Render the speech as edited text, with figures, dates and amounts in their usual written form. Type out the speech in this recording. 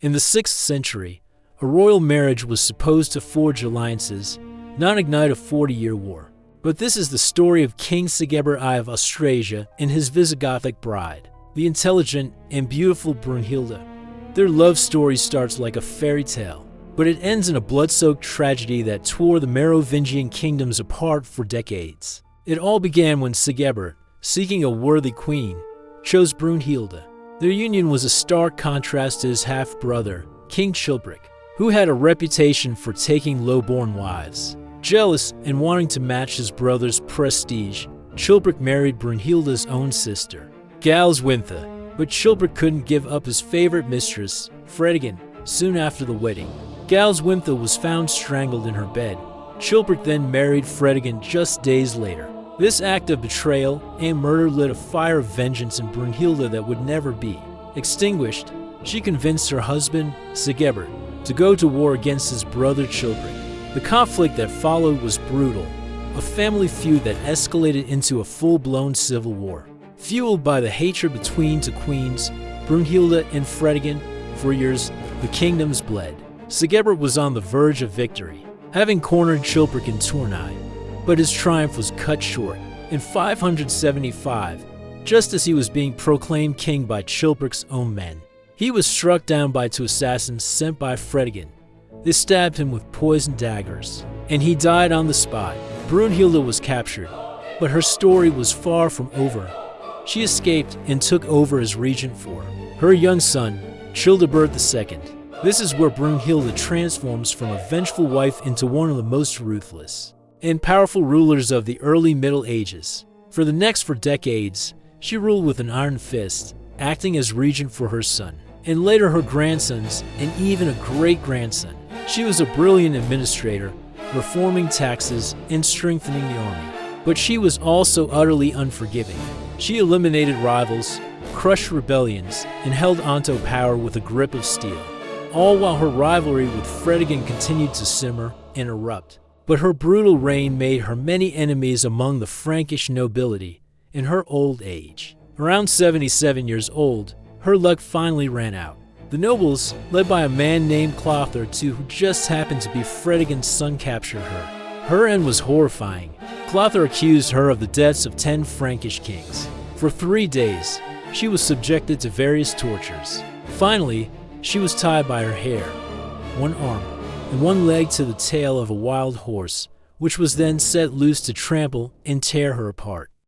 In the 6th century, a royal marriage was supposed to forge alliances, not ignite a 40-year war. But this is the story of King Sigebert I of Austrasia and his Visigothic bride, the intelligent and beautiful Brunhilda. Their love story starts like a fairy tale, but it ends in a blood-soaked tragedy that tore the Merovingian kingdoms apart for decades. It all began when Sigebert, seeking a worthy queen, chose Brunhilda. Their union was a stark contrast to his half-brother, King Chilperic, who had a reputation for taking low-born wives. Jealous and wanting to match his brother's prestige, Chilperic married Brunhilda's own sister, Galswintha, but Chilperic couldn't give up his favorite mistress, Fredegonde, soon after the wedding. Galswintha was found strangled in her bed. Chilperic then married Fredegonde just days later. This act of betrayal and murder lit a fire of vengeance in Brunhilda that would never be extinguished. She convinced her husband, Sigebert, to go to war against his brother Chilperic. The conflict that followed was brutal, a family feud that escalated into a full-blown civil war. Fueled by the hatred between two queens, Brunhilda and Fredegonde, for years, the kingdoms bled. Sigebert was on the verge of victory, having cornered Chilperic in Tournai, but his triumph was cut short. In 575, just as he was being proclaimed king by Chilperic's own men, he was struck down by two assassins sent by Fredegonde. They stabbed him with poisoned daggers, and he died on the spot. Brunhilda was captured, but her story was far from over. She escaped and took over as regent for her young son, Childebert II. This is where Brunhilda transforms from a vengeful wife into one of the most ruthless and powerful rulers of the early Middle Ages. For the next 4 decades, she ruled with an iron fist, acting as regent for her son, and later her grandsons, and even a great-grandson. She was a brilliant administrator, reforming taxes and strengthening the army. But she was also utterly unforgiving. She eliminated rivals, crushed rebellions, and held onto power with a grip of steel, all while her rivalry with Fredegonde continued to simmer and erupt. But her brutal reign made her many enemies among the Frankish nobility in her old age. Around 77 years old, her luck finally ran out. The nobles, led by a man named Clothar II who just happened to be Fredegonde's son, captured her. Her end was horrifying. Clothar accused her of the deaths of 10 Frankish kings. For 3 days, she was subjected to various tortures. Finally, she was tied by her hair, one arm, and one leg to the tail of a wild horse, which was then set loose to trample and tear her apart.